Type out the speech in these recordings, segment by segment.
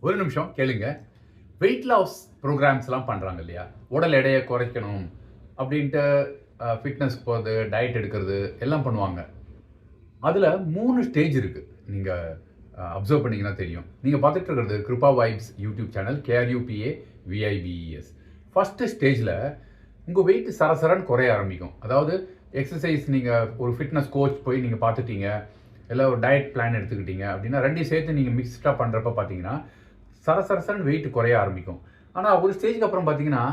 ஒரு நிமிஷம் கேளுங்க. வெயிட் லாஸ் ப்ரோகிராம்ஸ்லாம் பண்றாங்க இல்லையா? உடல் எடைய குறைக்கணும் அப்படின்ட்டு ஃபிட்னஸ்க்கு போறது, டயட் எடுக்கிறது எல்லாம் பண்ணுவாங்க. அதுல 3 ஸ்டேஜ் இருக்கு. நீங்க அப்சர்வ் பண்ணீங்கன்னா தெரியும். நீங்க பார்த்துட்டு இருக்கிறது Krupa vibes YouTube channel KRUPAVIBES. First ஸ்டேஜ்ல உங்க வெயிட் சரசரன்னு குறைய ஆரம்பிக்கும். அதாவது எக்ஸர்சைஸ் நீங்க ஒரு ஃபிட்னஸ் கோச் போய் நீங்க பார்த்துட்டீங்க. இல்ல ஒரு டயட் பிளான் எடுத்துக்கிட்டீங்க அப்படின்னா 2யும் சேர்த்து நீங்க மிக்ஸ்டா பண்றப்ப பார்த்தீங்கன்னா, சரசரன்னு வெயிட் குறைய ஆரம்பிக்கும். ஆனா ஒரு ஸ்டேஜ்க்கு அப்புறம் பார்த்தீங்கன்னா,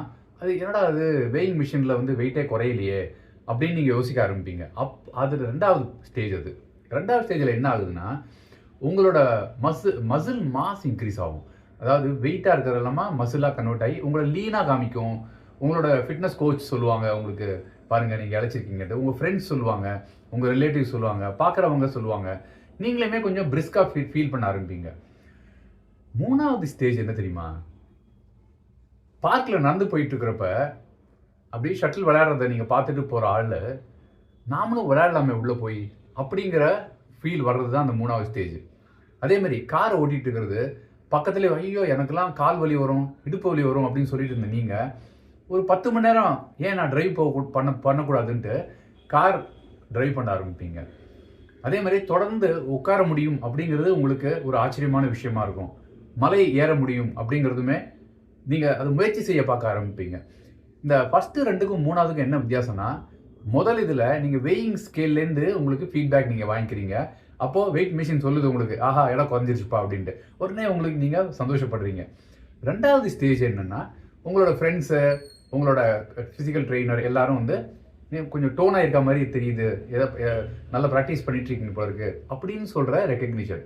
அது என்னடா இது வேயிங் மிஷின்ல வந்து வெயிட்டே குறையலையே அப்படின்னு நீங்க யோசிக்க ஆரம்பிப்பீங்க. அது 2வது ஸ்டேஜ் அது. 2வது ஸ்டேஜ்ல என்ன ஆகுதுன்னா, உங்களோட மசில் மாஸ் இன்க்ரீஸ் ஆகும். அதாவது வெயிட்டா இருக்கிறதெல்லாம் மசிலா கன்வெர்ட் ஆகி உங்கள லீனா காமிக்கும். உங்களோட ஃபிட்னஸ் கோச் சொல்லுவாங்க உங்களுக்கு, பாருங்க நீங்க இளைச்சிருக்கீங்கன்ட்டு. உங்க ஃப்ரெண்ட்ஸ் சொல்லுவாங்க, உங்க ரிலேட்டிவ்ஸ் சொல்லுவாங்க, பார்க்குறவங்க சொல்லுவாங்க. நீங்களுமே கொஞ்சம் பிரிஸ்கா ஃபீல் பண்ண ஆரம்பிப்பீங்க. 3வது ஸ்டேஜ் என்ன தெரியுமா? பார்க்ல நடந்து போயிட்டு இருக்கிறப்ப, அப்படியே ஷட்டில் விளையாடுறத நீங்க பார்த்துட்டு போற ஆளு, நாமளும் விளையாடலாமே உள்ள போய், அப்படிங்கிற ஃபீல் வர்றது தான் அந்த 3வது ஸ்டேஜ். அதே மாரி கார் ஓட்டிட்டு இருக்கிறது, பக்கத்திலே ஐயோ! எனக்கெல்லாம் கால் வலி வரும், இடுப்பு வலி வரும் அப்படின்னு சொல்லிட்டு இருந்த நீங்க, ஒரு 10 மணி நேரம் ஏன் நான் டிரைவ் பண்ணக்கூடாதுன்ட்டு கார் டிரைவ் பண்ண ஆரம்பிப்பீங்க. அதே மாரி தொடர்ந்து உட்கார முடியும் அப்படிங்கிறது உங்களுக்கு ஒரு ஆச்சரியமான விஷயமா இருக்கும். மலை ஏற முடியும் அப்படிங்கிறதுமே, நீங்க அத முயற்சி செய்ய பார்க்க ஆரம்பிப்பீங்க. இந்த ஃபர்ஸ்ட் 2க்கும் 3வதுக்கும் என்ன வித்தியாசம்னா, முதல் இதுல நீங்க வேயிங் ஸ்கேல்லேருந்து உங்களுக்கு ஃபீட்பேக் நீங்க வாங்கிக்கிறீங்க. அப்போ வெயிட் மிஷின் சொல்லுது உங்களுக்கு, ஆஹா எடை குறைஞ்சிருச்சுப்பா அப்படின்ட்டு. உடனே உங்களுக்கு நீங்க சந்தோஷப்படுறீங்க. 2வது ஸ்டேஜ் என்னன்னா, உங்களோட ஃப்ரெண்ட்ஸு, உங்களோட பிசிக்கல் ட்ரெய்னர் எல்லாரும் வந்து, கொஞ்சம் டோனா இருக்க மாரி தெரியுது. நல்லா பிராக்டிஸ் பண்ணிட்டு இருக்கீங்க போல இருக்கு. அப்படின்னு சொல்ற ரெகக்னிஷன்.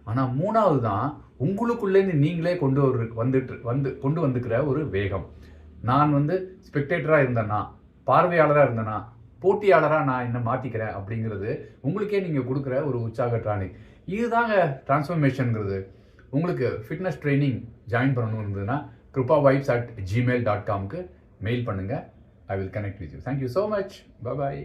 ஆனா 3வது தான் உங்களுக்குள்ளேருந்து நீங்களே கொண்டு வந்துக்கிற ஒரு வேகம். நான் வந்து ஸ்பெக்டேட்டரா இருந்தேனா, பார்வையாளரா இருந்தேனா, போட்டியாளரா நான் என்ன மாத்திக்கிறேன் அப்படிங்கிறது உங்களுக்கே நீங்க குடுக்குற ஒரு உற்சாக டானிக். இதுதாங்க டிரான்ஸ்ஃபர்மேஷன்ங்கிறது. உங்களுக்கு ஃபிட்னஸ் ட்ரெய்னிங் ஜாயின் பண்ணணும்னு இருந்ததுன்னா, krupavibes@gmail.com க்கு மெயில் பண்ணுங்க. I will connect with you. Thank you so much. Bye bye.